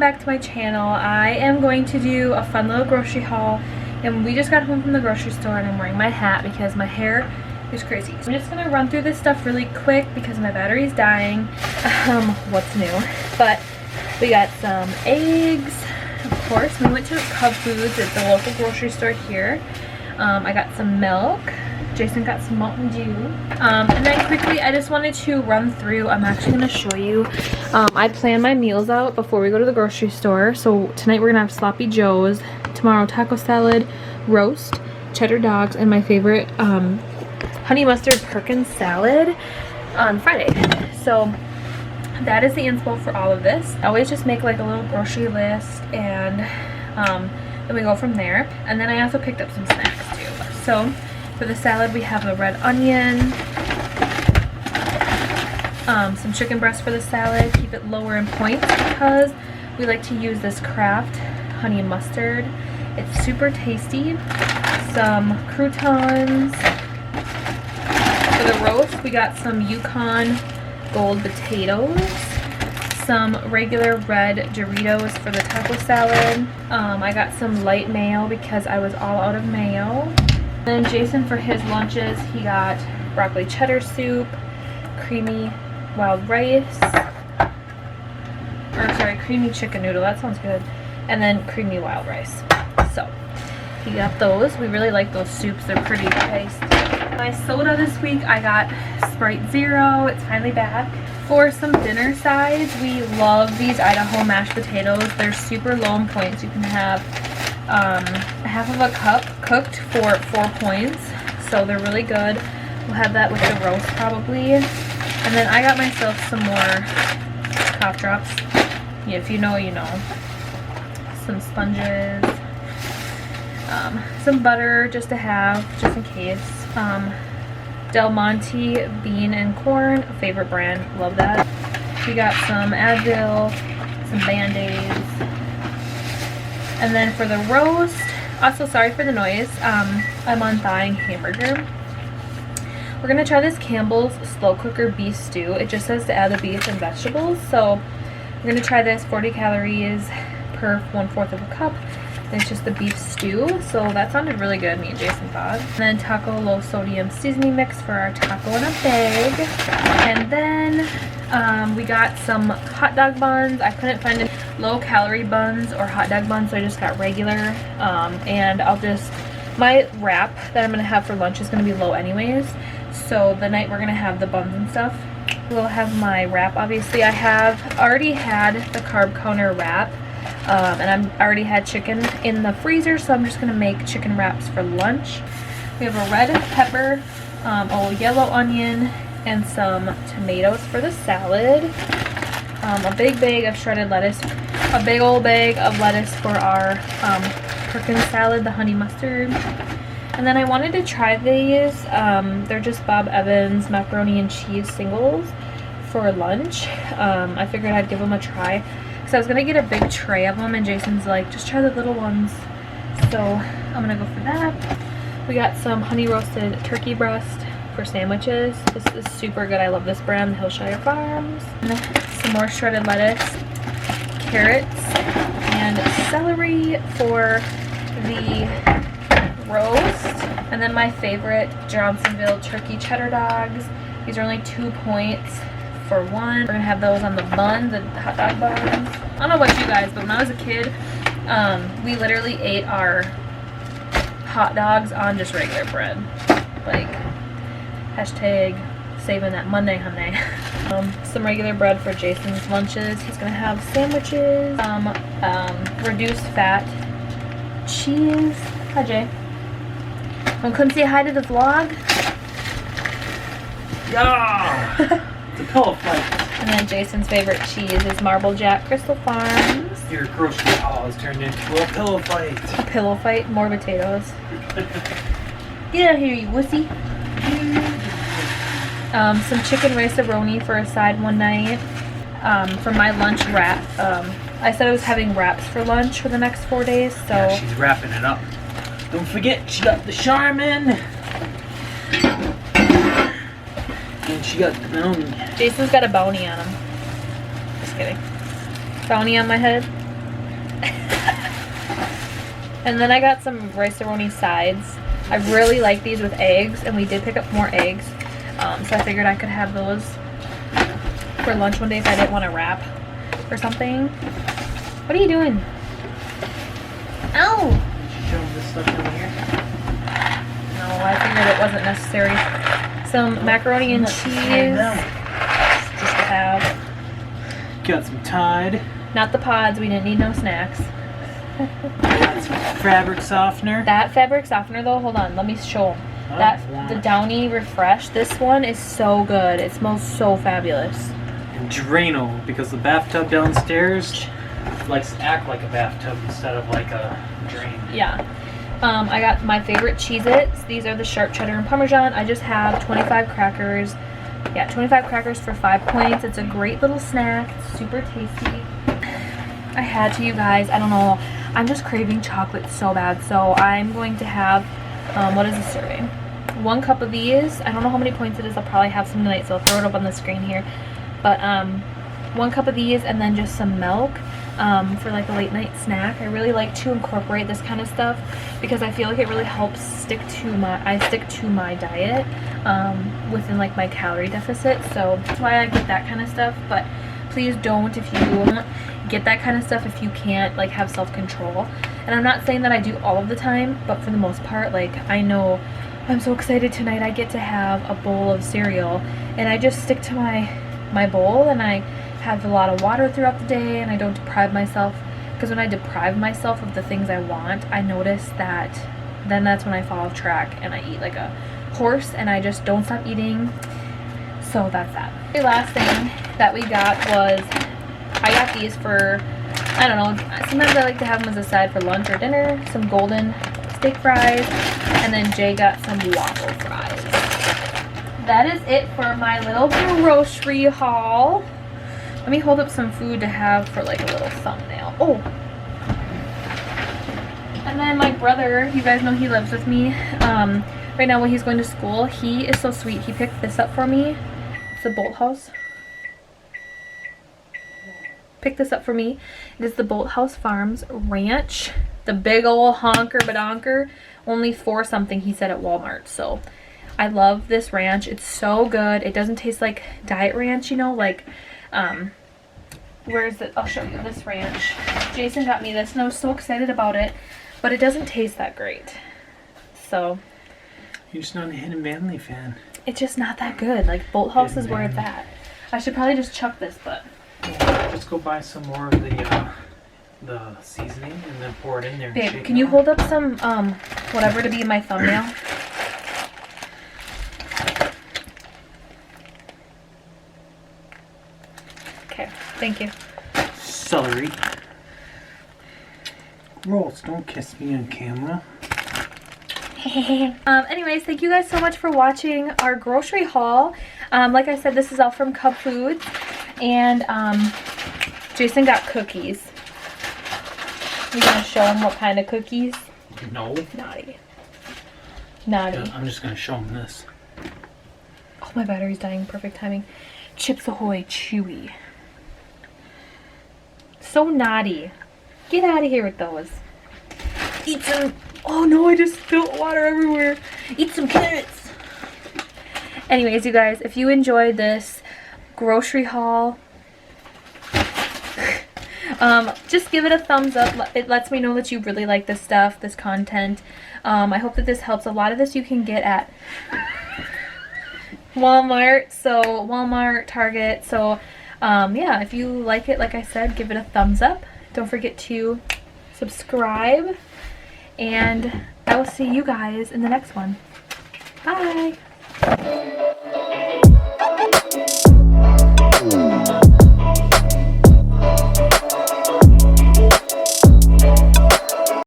back to my channel. I am going to do a fun little grocery haul, and we just got home from the grocery store and I'm wearing my hat because my hair is crazy. So I'm just gonna run through this stuff really quick because my battery's dying. What's new? But we got some eggs, of course. We went to Cub Foods at the local grocery store here. I got some milk. Jason got some Mountain Dew. And then quickly, I just wanted to run through. I'm actually going to show you. I plan my meals out before we go to the grocery store. So tonight we're going to have Sloppy Joe's. Tomorrow, taco salad, roast, cheddar dogs, and my favorite honey mustard Perkins salad on Friday. So that is the inspo for all of this. I always just make like a little grocery list, and then we go from there. And then I also picked up some snacks too. So for the salad, we have a red onion, some chicken breast for the salad. Keep it lower in points because we like to use this Kraft honey mustard. It's super tasty. Some croutons. For the roast, we got some Yukon Gold potatoes, some regular red Doritos for the taco salad. I got some light mayo because I was all out of mayo. Then Jason, for his lunches, he got broccoli cheddar soup, creamy wild rice, or sorry, creamy chicken noodle, that sounds good, and then creamy wild rice. So he got those. We really like those soups, they're pretty tasty. My soda this week, I got Sprite Zero. It's finally back. For some dinner sides, we love these Idaho mashed potatoes. They're super low in points. You can have half of a cup cooked for 4 points, so they're really good. We'll have that with the roast probably. And then I got myself some more cough drops. Yeah, if you know, you know. Some sponges, some butter just to have, just in case. Del Monte bean and corn, a favorite brand, love that. We got some Advil, some Band-Aids. And then for the roast, also sorry for the noise, I'm on thawing hamburger. We're going to try this Campbell's slow cooker beef stew. It just says to add the beef and vegetables. So we're going to try this, 40 calories per 1/4 of a cup. And it's just the beef stew. So that sounded really good, me and Jason thought. And then taco low sodium seasoning mix for our taco in a bag. And then we got some hot dog buns. I couldn't find any low calorie buns or hot dog buns, so I just got regular. And my wrap that I'm gonna have for lunch is gonna be low anyways. So the night we're gonna have the buns and stuff, we'll have my wrap. Obviously, I have already had the carb counter wrap, and I already had chicken in the freezer, so I'm just gonna make chicken wraps for lunch. We have a red pepper, a yellow onion, and some tomatoes for the salad. A big bag of shredded lettuce, a big old bag of lettuce for our Perkins salad, the honey mustard. And then I wanted to try these. They're just Bob Evans macaroni and cheese singles for lunch. I figured I'd give them a try because I was gonna get a big tray of them, and Jason's like, just try the little ones. So I'm gonna go for that. We got some honey roasted turkey breast for sandwiches. This is super good. I love this brand, Hillshire Farms. And some more shredded lettuce, carrots, and celery for the roast. And then my favorite, Johnsonville turkey cheddar dogs. These are only 2 points for one. We're gonna have those on the bun, the hot dog buns. I don't know about you guys, but when I was a kid, we literally ate our hot dogs on just regular bread. Like, hashtag saving that Monday honey. Some regular bread for Jason's lunches. He's gonna have sandwiches, reduced fat cheese. Hi Jay. Couldn't say hi to the vlog. Yeah. It's a pillow fight. And then Jason's favorite cheese is Marble Jack Crystal Farms. Your grocery haul has turned into a pillow fight. A pillow fight, more potatoes. Get out of here, you wussy. Some chicken rice-a-roni for a side one night. For my lunch wrap. I said I was having wraps for lunch for the next 4 days, so... Yeah, she's wrapping it up. Don't forget, she got the Charmin. And she got the bounty. Jason's got a bounty on him. Just kidding. Bounty on my head. And then I got some rice-a-roni sides. I really like these with eggs, and we did pick up more eggs. So I figured I could have those for lunch one day if I didn't want to wrap or something. What are you doing? Ow! Shove this stuff in here. No, I figured it wasn't necessary. Some macaroni and cheese. Just to have. Got some Tide. Not the pods. We didn't need no snacks. Got some fabric softener. That fabric softener though, hold on, let me show. The Downy Refresh, this one is so good. It smells so fabulous. And Drano, because the bathtub downstairs likes to act like a bathtub instead of like a drain. Yeah. I got my favorite Cheez-Its. These are the sharp cheddar and Parmesan. I just have 25 crackers. Yeah, 25 crackers for 5 points. It's a great little snack. It's super tasty. I had to, you guys. I don't know. I'm just craving chocolate so bad. So I'm going to have, what is this serving? 1 cup of these. I don't know how many points it is. I'll probably have some tonight, so I'll throw it up on the screen here. But 1 cup of these and then just some milk for like a late night snack. I really like to incorporate this kind of stuff because I feel like it really helps stick to my diet within like my calorie deficit. So that's why I get that kind of stuff. But please don't, if you get that kind of stuff, if you can't like have self-control. And I'm not saying that I do all of the time, but for the most part, like I know I'm so excited tonight. I get to have a bowl of cereal and I just stick to my bowl, and I have a lot of water throughout the day, and I don't deprive myself, because when I deprive myself of the things I want, I notice that then that's when I fall off track and I eat like a horse and I just don't stop eating. So that's that. The last thing that we got was, I got these for, I don't know, sometimes I like to have them as a side for lunch or dinner. Some golden steak fries, and then Jay got some waffle fries. That is it for my little grocery haul. Let me hold up some food to have for like a little thumbnail. Oh! And then my brother, you guys know he lives with me. Right now when he's going to school, he is so sweet. He picked this up for me. It's a Bolt House. Picked this up for me. It is the Bolt House Farms Ranch. The big old honker badonker. Only $4 something he said at Walmart. So I love this ranch. It's so good. It doesn't taste like Diet Ranch, you know, like where is it? I'll show you this ranch. Jason got me this and I was so excited about it, but it doesn't taste that great. So you're just not a Hidden Valley fan. It's just not that good. Like Bolt House is where it's at. I should probably just chuck this, but just go buy some more of the seasoning and then pour it in there. Babe, can you hold up some whatever to be in my thumbnail? Okay, thank you. Celery. Gross, don't kiss me on camera. Anyways, thank you guys so much for watching our grocery haul. Like I said, this is all from Cub Foods. And Jason got cookies. You gonna show him what kind of cookies? No. Naughty. Naughty. Yeah, I'm just gonna show him this. Oh, my battery's dying. Perfect timing. Chips Ahoy Chewy. So naughty. Get out of here with those. Eat some. Oh no, I just spilled water everywhere. Eat some carrots. Anyways, you guys, if you enjoyed this grocery haul, just give it a thumbs up. It lets me know that you really like this stuff, this content. I hope that this helps. A lot of this you can get at Walmart, Target. So yeah, if you like it, like I said, give it a thumbs up. Don't forget to subscribe, and I will see you guys in the next one. Bye.